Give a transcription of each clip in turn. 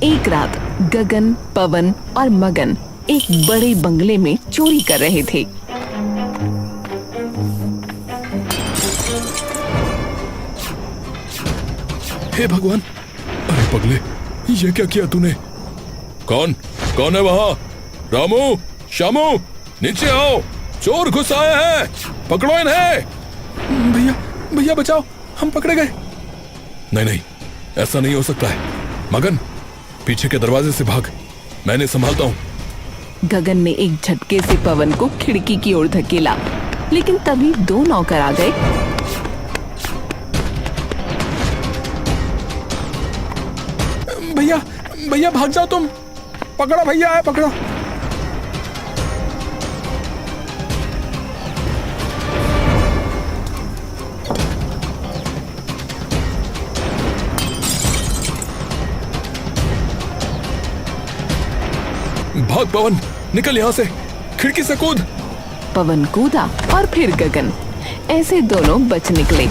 एक रात गगन, पवन और मगन एक बड़े बंगले में चोरी कर रहे थे। हे भगवान, अरे पगले, ये क्या किया तूने? कौन कौन है वहाँ? रामू, श्यामू, नीचे आओ, चोर घुस आए हैं, पकड़ो इन्हें। भैया भैया बचाओ, हम पकड़े गए। नहीं नहीं, ऐसा नहीं हो सकता है। मगन, पीछे के दरवाजे से भाग, मैंने संभालता हूँ। गगन ने एक झटके से पवन को खिड़की की ओर धकेला, लेकिन तभी दो नौकर आ गए। भैया भैया भाग जाओ तुम, पकड़ो भैया, है पकड़ो। भाग पवन, निकल यहाँ से, खिड़की से कूद। पवन कूदा और फिर गगन, ऐसे दोनों बच निकले।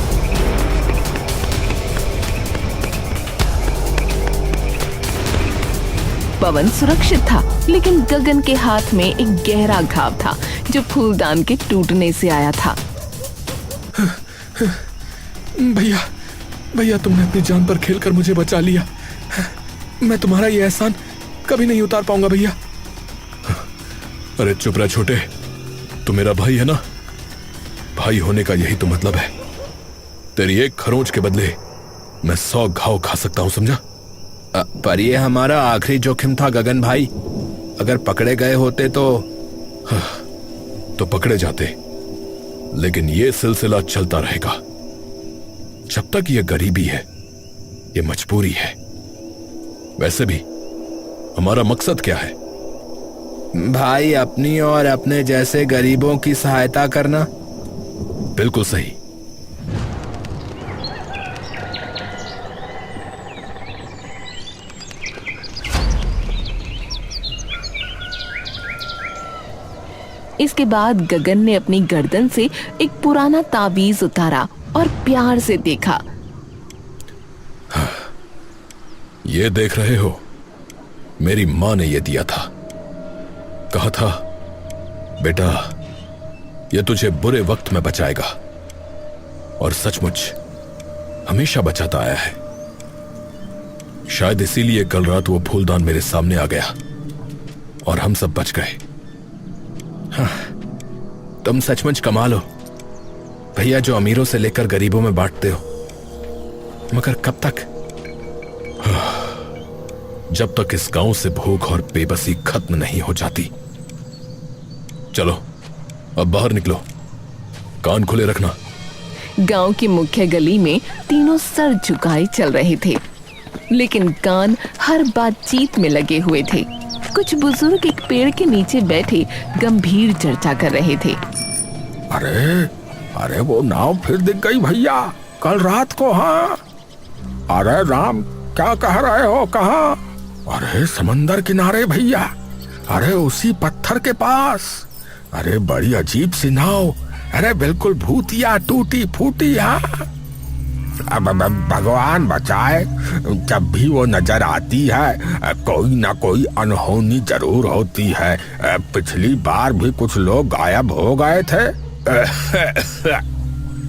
पवन सुरक्षित था, लेकिन गगन के हाथ में एक गहरा घाव था जो फूलदान के टूटने से आया था। भैया भैया, तुमने अपनी जान पर खेलकर मुझे बचा लिया। मैं तुम्हारा ये एहसान कभी नहीं उतार पाऊंगा भैया। अरे चुप रह छोटे, तू मेरा भाई है ना। भाई होने का यही तो मतलब है। तेरी एक खरोंच के बदले मैं 100 घाव खा सकता हूं, समझा? पर ये हमारा आखिरी जोखिम था गगन भाई। अगर पकड़े गए होते तो पकड़े जाते, लेकिन ये सिलसिला चलता रहेगा जब तक ये गरीबी है, ये मजबूरी है। वैसे भी हमारा मकसद क्या है? भाई, अपनी और अपने जैसे गरीबों की सहायता करना। बिल्कुल सही। इसके बाद गगन ने अपनी गर्दन से एक पुराना ताबीज उतारा और प्यार से देखा। ये देख रहे हो, मेरी माँ ने ये दिया था। कहा था, बेटा ये तुझे बुरे वक्त में बचाएगा, और सचमुच हमेशा बचाता आया है। शायद इसीलिए कल रात वो फूलदान मेरे सामने आ गया और हम सब बच गए। हाँ, तुम सचमुच कमाल हो भैया, जो अमीरों से लेकर गरीबों में बांटते हो। मगर कब तक? जब तक इस गांव से भूख और बेबसी खत्म नहीं हो जाती। चलो अब बाहर निकलो, कान खुले रखना। गांव की मुख्य गली में तीनों सर झुकाए चल रहे थे, लेकिन कान हर बातचीत में लगे हुए थे। कुछ बुजुर्ग एक पेड़ के नीचे बैठे गंभीर चर्चा कर रहे थे। अरे अरे, वो नाव फिर दिख गई भैया, कल रात को। हाँ, अरे राम, क्या कह रहे हो? कहाँ? अरे समंदर किनारे भैया, अरे उसी पत्थर के पास। अरे बड़ी अजीब सी नाव, अरे बिल्कुल भूतिया टूटी फूटी। हाँ, अब भगवान बचाए, जब भी वो नजर आती है कोई ना कोई अनहोनी जरूर होती है। पिछली बार भी कुछ लोग गायब हो गए थे।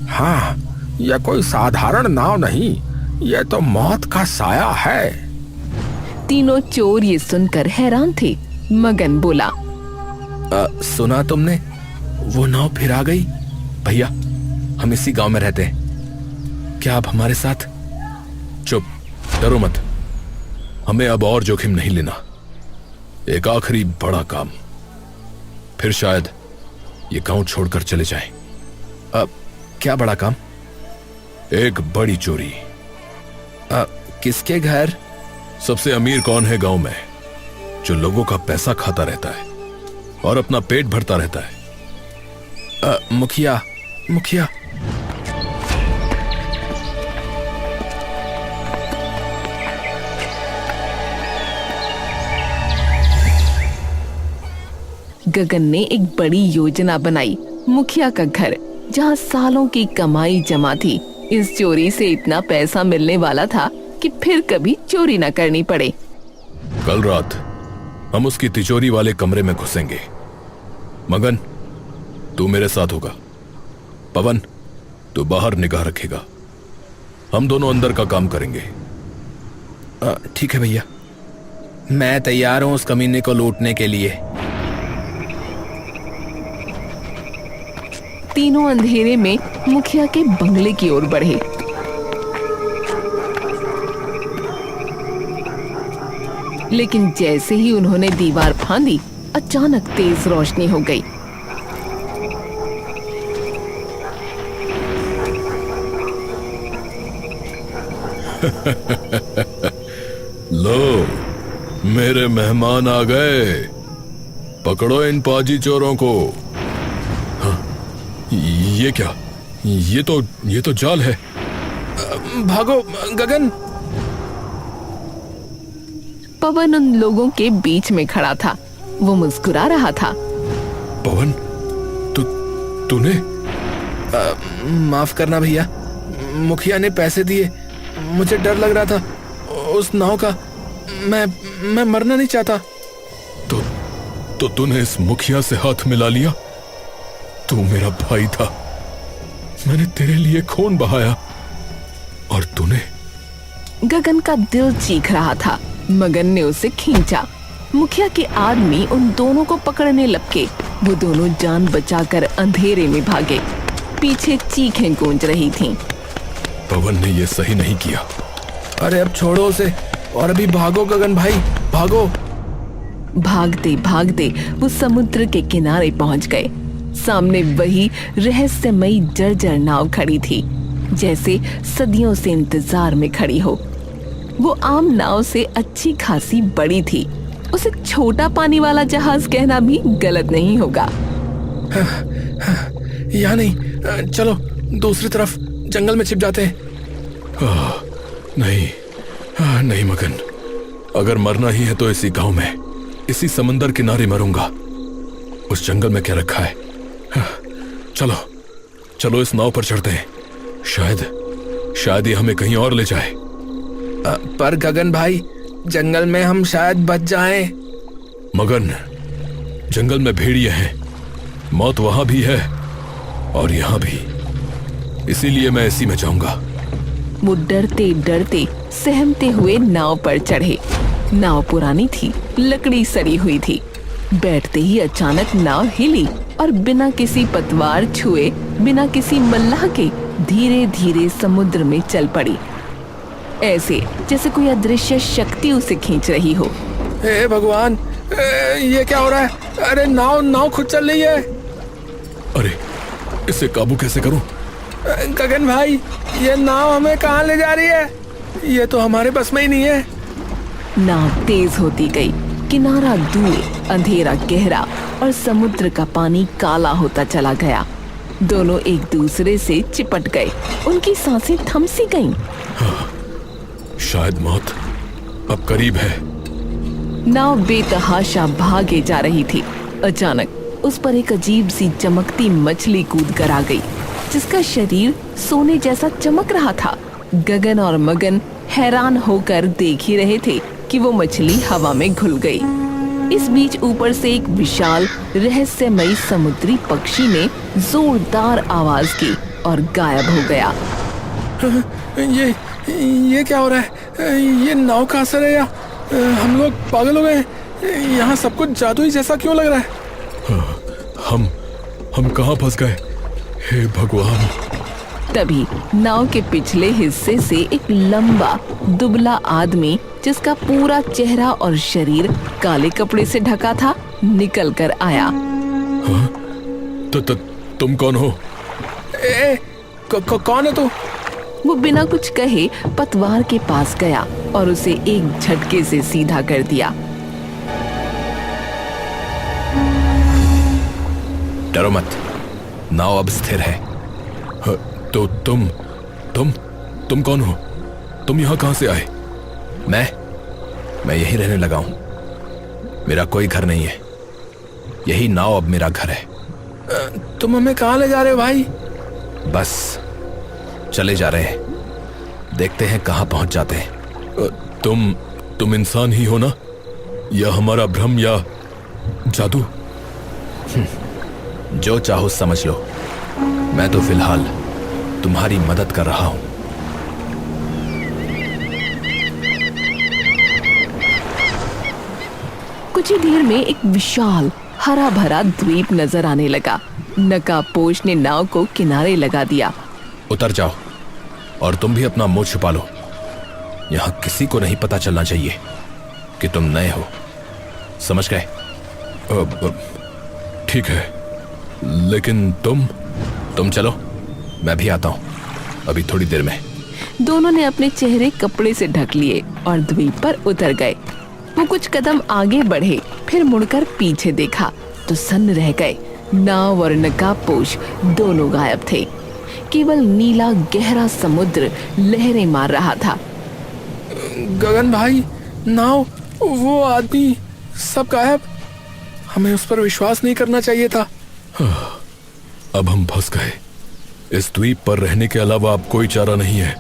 हाँ, ये कोई साधारण नाव नहीं, ये तो मौत का साया है। तीनों चोर ये सुनकर हैरान थे। मगन बोला, सुना तुमने? वो नाव फिर आ गई। भैया, हम इसी गांव में रहते हैं, क्या आप हमारे साथ? चुप, डरो मत। हमें अब और जोखिम नहीं लेना। एक आखिरी बड़ा काम, फिर शायद ये गांव छोड़कर चले जाएं। अब क्या बड़ा काम? एक बड़ी चोरी। किसके घर? सबसे अमीर कौन है गांव में, जो लोगों का पैसा खाता रहता है और अपना पेट भरता रहता है? मुखिया। मुखिया। गगन ने एक बड़ी योजना बनाई। मुखिया का घर, जहाँ सालों की कमाई जमा थी। इस चोरी से इतना पैसा मिलने वाला था कि फिर कभी चोरी न करनी पड़े। कल रात हम उसकी तिजोरी वाले कमरे में घुसेंगे। मगन, तू मेरे साथ होगा। पवन, तू बाहर निगाह रखेगा। हम दोनों अंदर का काम करेंगे। ठीक है भैया, मैं तैयार हूं उस कमीने को लूटने के लिए। तीनों अंधेरे में मुखिया के बंगले की ओर बढ़े। लेकिन जैसे ही उन्होंने दीवार फांदी, अचानक तेज रोशनी हो गई। लो, मेरे मेहमान आ गए। पकड़ो इन पाजी चोरों को। हाँ, ये क्या? ये तो जाल है। भागो गगन। पवन उन लोगों के बीच में खड़ा था। वो मुस्कुरा रहा था। पवन, तूने? माफ करना भैया, मुखिया ने पैसे दिए, मुझे डर लग रहा था उस नाव का। मैं मरना नहीं चाहता। तो तूने इस मुखिया से हाथ मिला लिया? तू मेरा भाई था, मैंने तेरे लिए खून बहाया, और तूने? गगन का दिल चीख रहा था। मगन ने उसे खींचा। मुखिया के आदमी उन दोनों को पकड़ने लपके। वो दोनों जान बचाकर अंधेरे में भागे। पीछे चीखें गूंज रही थीं। पवन ने ये सही नहीं किया। अरे अब छोड़ो उसे और अभी भागो गगन भाई, भागो। भागते भागते वो समुद्र के किनारे पहुंच गए। सामने वही रहस्यमयी जर्जर नाव खड़ी थी, जैसे सदियों से इंतजार में खड़ी हो। वो आम नाव से अच्छी खासी बड़ी थी। उसे छोटा पानी वाला जहाज कहना भी गलत नहीं होगा। यहाँ नहीं, चलो दूसरी तरफ जंगल में छिप जाते हैं। नहीं मगन, अगर मरना ही है तो इसी गांव में, इसी समंदर किनारे मरूंगा। उस जंगल में क्या रखा है? चलो इस नाव पर चढ़ते हैं। शायद ये हमें कहीं और ले जाए। पर गगन भाई, जंगल में हम शायद बच जाएं। मगन, जंगल में भेड़िए हैं, मौत वहां भी है और यहां भी, इसीलिए मैं इसी में जाऊंगा। वो डरते डरते सहमते हुए नाव पर चढ़े। नाव पुरानी थी, लकड़ी सड़ी हुई थी। बैठते ही अचानक नाव हिली और बिना किसी पतवार छुए, बिना किसी मल्लाह के धीरे धीरे समुद्र में चल पड़ी, ऐसे जैसे कोई अदृश्य शक्ति उसे खींच रही हो। हे भगवान, ये क्या हो रहा है? अरे नाव खुद चल रही है। अरे इसे काबू कैसे करूं? गगन भाई, ये नाव हमें कहाँ ले जा रही है? ये तो हमारे बस में ही नहीं है। नाव तेज होती गई। किनारा दूर, अंधेरा गहरा और समुद्र का पानी काला होता चला गया। दोनों एक दूसरे से चिपट गए। उनकी सांसें थम सी गईं। शायद मौत अब करीब है। नाव बेतहाशा भागे जा रही थी। अचानक उस पर एक अजीब सी चमकती मछली कूद कर आ गई, जिसका शरीर सोने जैसा चमक रहा था। गगन और मगन हैरान होकर देख ही रहे थे कि वो मछली हवा में घुल गई। इस बीच ऊपर से एक विशाल रहस्यमयी समुद्री पक्षी ने जोरदार आवाज की और गायब हो गया। ये क्या हो रहा है? ये नाव का असर है या हम लोग पागल हो गए? यहाँ सब कुछ जादुई जैसा क्यों लग रहा है? हम कहाँ फंस गए? हे भगवान! तभी नाव के पिछले हिस्से से एक लंबा दुबला आदमी, जिसका पूरा चेहरा और शरीर काले कपड़े से ढका था, निकल कर आया। तुम कौन हो? कौन है तू? वो बिना कुछ कहे पतवार के पास गया और उसे एक झटके से सीधा कर दिया। डरो मत, नाव अब स्थिर है। तो तुम कौन हो? तुम यहाँ कहाँ से आए? मैं यही रहने लगा हूँ। मेरा कोई घर नहीं है, यही नाव अब मेरा घर है। तुम हमें कहाँ ले जा रहे हो भाई? बस चले जा रहे हैं, देखते हैं कहाँ पहुंच जाते हैं। तुम इंसान ही हो ना? यह हमारा भ्रम या जादू? जो चाहो समझ लो, मैं तो फिलहाल तुम्हारी मदद कर रहा हूं। कुछ ही देर में एक विशाल हरा भरा द्वीप नजर आने लगा। नकाबपोश ने नाव को किनारे लगा दिया। उतर जाओ और तुम भी अपना मुंह छुपा लो। यहां किसी को नहीं पता चलना चाहिए कि तुम नए हो, समझ गए? ठीक है, लेकिन तुम चलो, मैं भी आता हूं अभी थोड़ी देर में। दोनों ने अपने चेहरे कपड़े से ढक लिए और द्वीप पर उतर गए। वो कुछ कदम आगे बढ़े, फिर मुड़कर पीछे देखा तो सन्न रह गए। नाव और नकाबपोश दोनों गायब थे। केवल नीला गहरा समुद्र लहरें मार रहा था। गगन भाई, नाव, वो आदमी, सब गायब। हमें उस पर विश्वास नहीं करना चाहिए था। अब हम फंस गए। इस द्वीप पर रहने के अलावा अब कोई चारा नहीं है।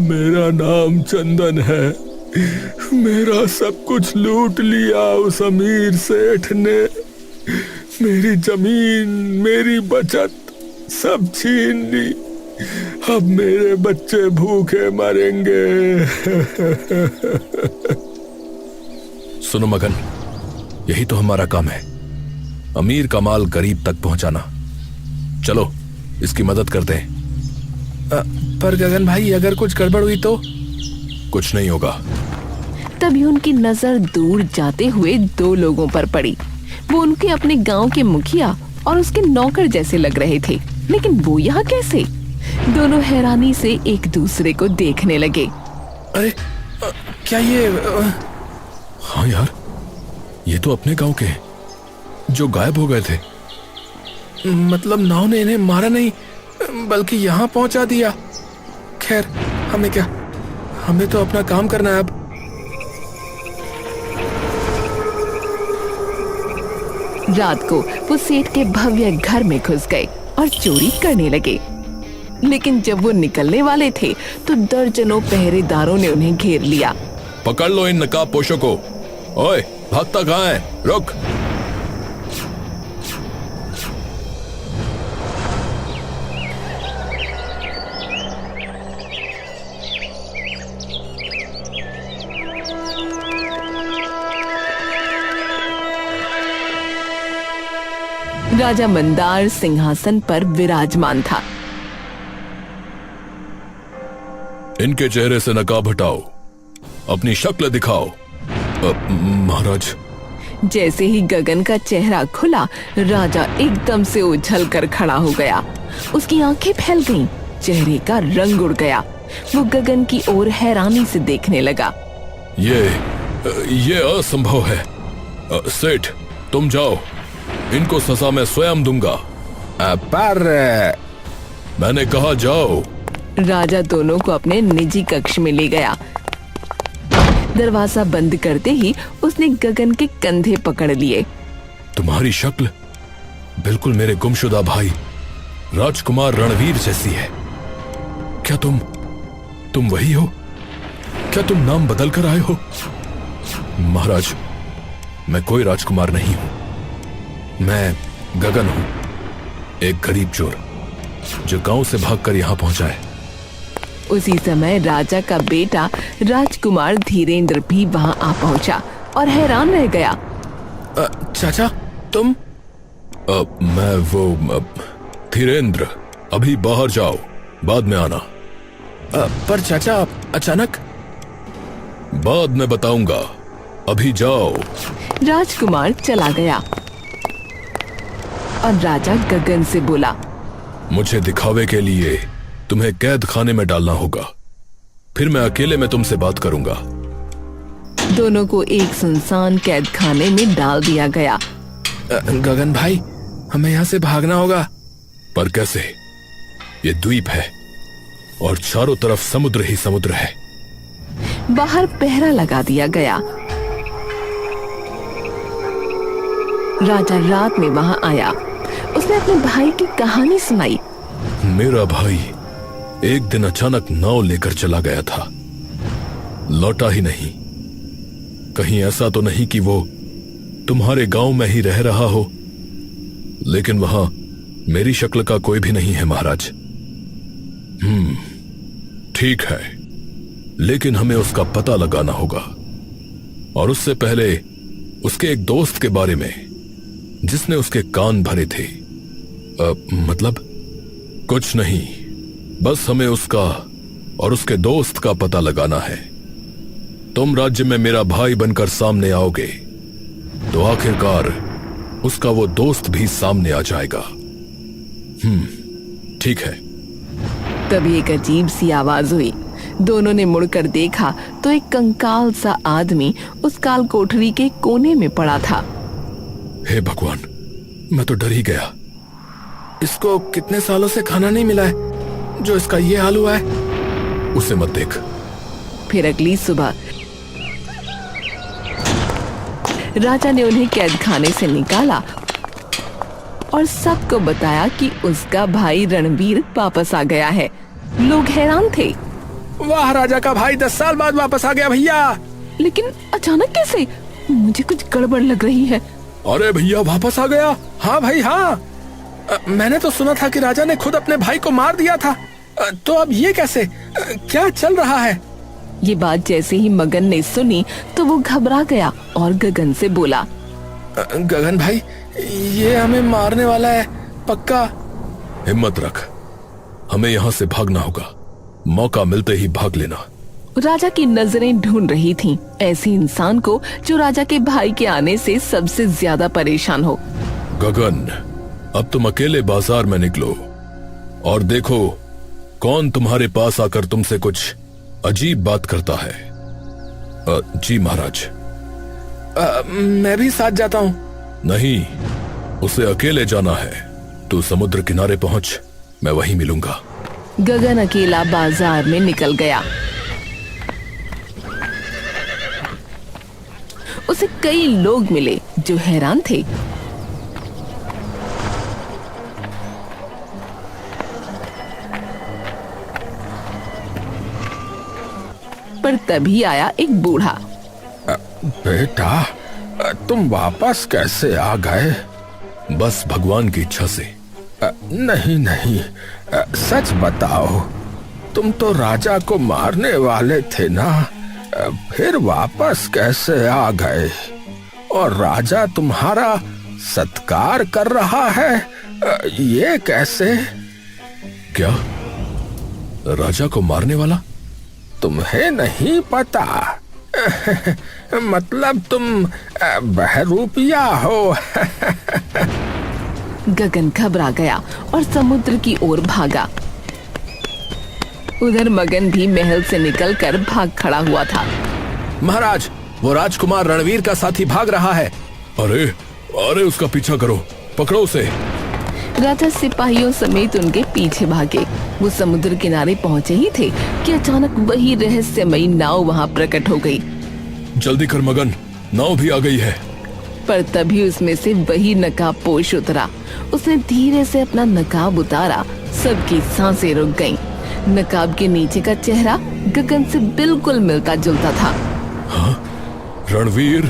मेरा नाम चंदन है। मेरा सब कुछ लूट लिया उस अमीर सेठ ने। मेरी जमीन, मेरी बचत सब छीन ली। अब मेरे बच्चे भूखे मरेंगे। सुनो मगन, यही तो हमारा काम है, अमीर का माल गरीब तक पहुंचाना। चलो इसकी मदद करते हैं। पर गगन भाई, अगर कुछ गड़बड़ हुई तो? कुछ नहीं होगा। तभी उनकी नजर दूर जाते हुए दो लोगों पर पड़ी। वो उनके अपने गांव के मुखिया और उसके नौकर जैसे लग रहे थे, लेकिन वो यहाँ कैसे? दोनों हैरानी से एक दूसरे को देखने लगे। अरे क्या ये हाँ यार, ये तो अपने गांव के हैं जो गायब हो गए थे। मतलब नाव ने इन्हें मारा नहीं, बल्कि यहाँ पहुंचा दिया। खैर, हमें क्या, हमें तो अपना काम करना है अब। रात को वो सेठ के भव्य घर में घुस गए और चोरी करने लगे। लेकिन जब वो निकलने वाले थे तो दर्जनों पहरेदारों ने उन्हें घेर लिया। पकड़ लो इन नकाबपोशों को। ओए, भागता कहाँ है? रुक। राजा मंदार सिंहासन पर विराजमान था। इनके चेहरे से नकाब हटाओ, अपनी शक्ल दिखाओ। महाराज। जैसे ही गगन का चेहरा खुला, राजा एकदम से उछल कर खड़ा हो गया। उसकी आंखें फैल गईं, चेहरे का रंग उड़ गया। वो गगन की ओर हैरानी से देखने लगा। ये असंभव है। सेठ, तुम जाओ, इनको सजा मैं स्वयं दूंगा। पर मैंने कहा जाओ। राजा दोनों को अपने निजी कक्ष में ले गया। दरवाजा बंद करते ही उसने गगन के कंधे पकड़ लिए। तुम्हारी शक्ल बिल्कुल मेरे गुमशुदा भाई राजकुमार रणवीर जैसी है। क्या तुम वही हो? क्या तुम नाम बदल कर आए हो? महाराज, मैं कोई राजकुमार नहीं हूं। मैं गगन हूं, एक गरीब चोर जो गांव से भागकर यहां पहुंचा है। उसी समय राजा का बेटा राजकुमार धीरेन्द्र भी वहां आ पहुंचा और हैरान रह गया। चाचा, तुम? मैं धीरेन्द्र। अभी बाहर जाओ, बाद में आना। पर चाचा, अचानक? बाद में बताऊंगा, अभी जाओ। राजकुमार चला गया और राजा गगन से बोला, मुझे दिखावे के लिए तुम्हें कैद खाने में डालना होगा, फिर मैं अकेले में तुमसे बात करूंगा। दोनों को एक सुनसान कैद खाने में डाल दिया गया। गगन भाई, हमें यहाँ से भागना होगा। पर कैसे? ये द्वीप है और चारों तरफ समुद्र ही समुद्र है। बाहर पहरा लगा दिया गया। राजा रात में वहां आया। उसने अपने भाई की कहानी सुनाई। मेरा भाई एक दिन अचानक नाव लेकर चला गया था, लौटा ही नहीं। कहीं ऐसा तो नहीं कि वो तुम्हारे गांव में ही रह रहा हो? लेकिन वहां मेरी शक्ल का कोई भी नहीं है महाराज। ठीक है, लेकिन हमें उसका पता लगाना होगा, और उससे पहले उसके एक दोस्त के बारे में जिसने उसके कान भरे थे। मतलब कुछ नहीं, बस हमें उसका और उसके दोस्त का पता लगाना है। तुम राज्य में मेरा भाई बनकर सामने आओगे तो आखिरकार उसका वो दोस्त भी सामने आ जाएगा। ठीक है। तभी एक अजीब सी आवाज हुई। दोनों ने मुड़कर देखा तो एक कंकाल सा आदमी उस काल कोठरी के कोने में पड़ा था। हे भगवान, मैं तो डर ही गया। इसको कितने सालों से खाना नहीं मिला है जो इसका ये हाल हुआ है? उसे मत देख। फिर अगली सुबह राजा ने उन्हें कैद खाने से निकाला और सबको बताया कि उसका भाई रणवीर वापस आ गया है। लोग हैरान थे। वाह, राजा का भाई 10 साल बाद वापस आ गया भैया। लेकिन अचानक कैसे? मुझे कुछ गड़बड़ लग रही है। अरे भैया वापस आ गया? हाँ भाई हाँ। मैंने तो सुना था कि राजा ने खुद अपने भाई को मार दिया था। तो अब ये कैसे? क्या चल रहा है? ये बात जैसे ही मगन ने सुनी तो वो घबरा गया और गगन से बोला, गगन भाई, ये हमें मारने वाला है पक्का? हिम्मत रख, हमें यहाँ से भागना होगा। मौका मिलते ही भाग लेना। राजा की नजरें ढूंढ रही थीं ऐसे इंसान को जो राजा के भाई के आने से सबसे ज्यादा परेशान हो। गगन, अब तुम अकेले बाजार में निकलो और देखो कौन तुम्हारे पास आकर तुमसे कुछ अजीब बात करता है। जी महाराज। मैं भी साथ जाता हूँ। नहीं, उसे अकेले जाना है। तू समुद्र किनारे पहुंच, मैं वहीं मिलूंगा। गगन अकेला बाजार में निकल गया। उसे कई लोग मिले जो हैरान थे। पर तभी आया एक बूढ़ा। बेटा, तुम वापस कैसे आ गए? बस भगवान की इच्छा से। नहीं नहीं, सच बताओ, तुम तो राजा को मारने वाले थे ना? फिर वापस कैसे आ गए? और राजा तुम्हारा सत्कार कर रहा है, ये कैसे? क्या? राजा को मारने वाला? तुम्हें नहीं पता? मतलब तुम बहरूपिया हो। गगन घबरा गया और समुद्र की ओर भागा। उधर मगन भी महल से निकलकर भाग खड़ा हुआ था। महाराज, वो राजकुमार रणवीर का साथी भाग रहा है। अरे अरे, उसका पीछा करो, पकड़ो उसे। राजा सिपाहियों समेत उनके पीछे भागे। वो समुद्र किनारे पहुंचे ही थे कि अचानक वही रहस्यमयी नाव वहां प्रकट हो गई। जल्दी कर मगन, नाव भी आ गई है। पर तभी उसमें से वही नकाबपोश उतरा। उसने धीरे से अपना नकाब उतारा। सबकी सांसें रुक गईं। नकाब के नीचे का चेहरा गगन से बिल्कुल मिलता जुलता था। हाँ, रणवीर,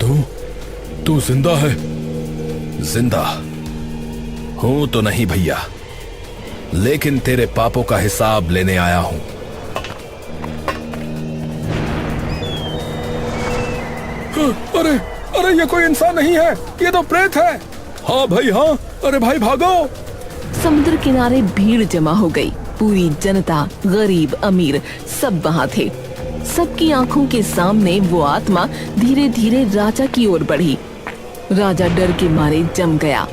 तू जिंदा है? जिंदा हूं तो नहीं भैया, लेकिन तेरे पापों का हिसाब लेने आया हूं। अरे अरे, ये कोई इंसान नहीं है, ये तो प्रेत है। हाँ भाई हाँ, अरे भाई भागो। समुद्र किनारे भीड़ जमा हो गई। पूरी जनता, गरीब अमीर, सब वहां थे। सबकी आंखों के सामने वो आत्मा धीरे धीरे राजा की ओर बढ़ी। राजा डर के मारे जम गया।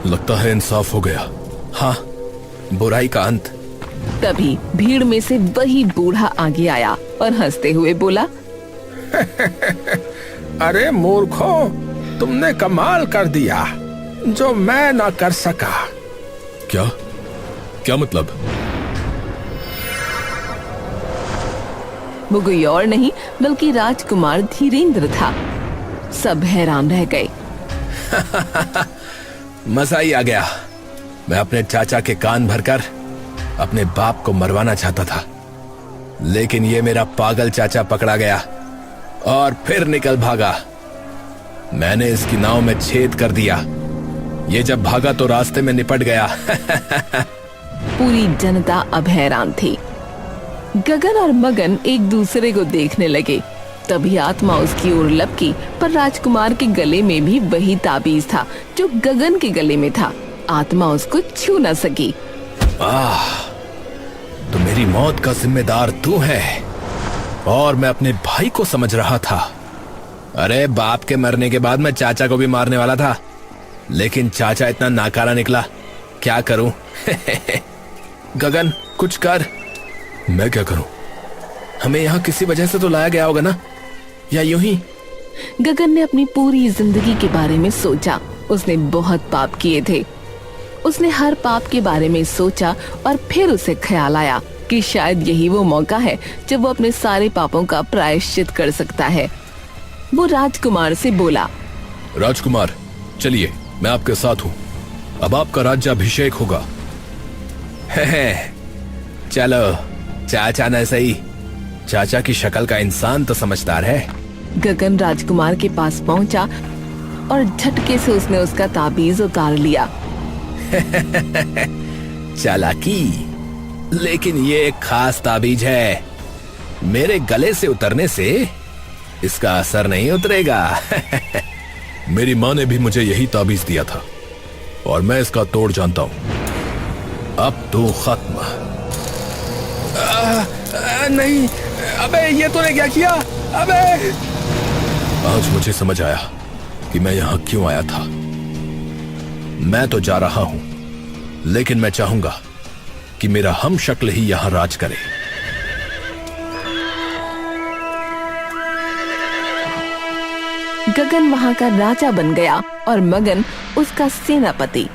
लगता है इंसाफ हो गया। हाँ, बुराई का अंत। तभी भीड़ में से वही बूढ़ा आगे आया और हंसते हुए बोला, अरे मूर्खो, तुमने कमाल कर दिया जो मैं ना कर सका। क्या? क्या मतलब? वो कोई और नहीं बल्कि राजकुमार धीरेन्द्र था। सब हैरान रह गए। मजा ही आ गया। मैं अपने चाचा के कान भरकर अपने बाप को मरवाना चाहता था, लेकिन ये मेरा पागल चाचा पकड़ा गया और फिर निकल भागा। मैंने इसकी नाव में छेद कर दिया। ये जब भागा तो रास्ते में निपट गया। पूरी जनता अब हैरान थी। गगन और मगन एक दूसरे को देखने लगे। तभी आत्मा उसकी ओर लपकी, पर राजकुमार के गले में भी वही ताबीज था जो गगन के गले में था। आत्मा उसको छू न सकी। तो मेरी मौत का जिम्मेदार तू है, और मैं अपने भाई को समझ रहा था। अरे बाप के मरने के बाद मैं चाचा को भी मारने वाला था, लेकिन चाचा इतना नाकारा निकला, क्या करूं? गगन कुछ कर। मैं क्या करूं? हमें यहाँ किसी वजह से तो लाया गया होगा ना, या यूं ही? गगन ने अपनी पूरी जिंदगी के बारे में सोचा। उसने बहुत पाप किए थे। उसने हर पाप के बारे में सोचा और फिर उसे ख्याल आया कि शायद यही वो मौका है जब वो अपने सारे पापों का प्रायश्चित कर सकता है। वो राजकुमार से बोला, राजकुमार चलिए, मैं आपके साथ हूँ। अब आपका राज्याभिषेक होगा। चलो, चाचा ने सही। चाचा की शक्ल का इंसान तो समझदार है। गगन राजकुमार के पास पहुंचा और झटके से उसने उसका ताबीज उतार लिया। चालाकी, लेकिन ये एक खास ताबीज है। मेरे गले से उतरने से इसका असर नहीं उतरेगा। मेरी माँ ने भी मुझे यही ताबीज दिया था और मैं इसका तोड़ जानता हूँ। अब तो खत्म। नहीं, अबे ये तूने क्या किया? अबे! आज मुझे समझ आया कि मैं यहाँ क्यों आया था। मैं तो जा रहा हूं, लेकिन मैं चाहूंगा कि मेरा हम शक्ल ही यहां राज करे। गगन वहां का राजा बन गया और मगन उसका सेनापति।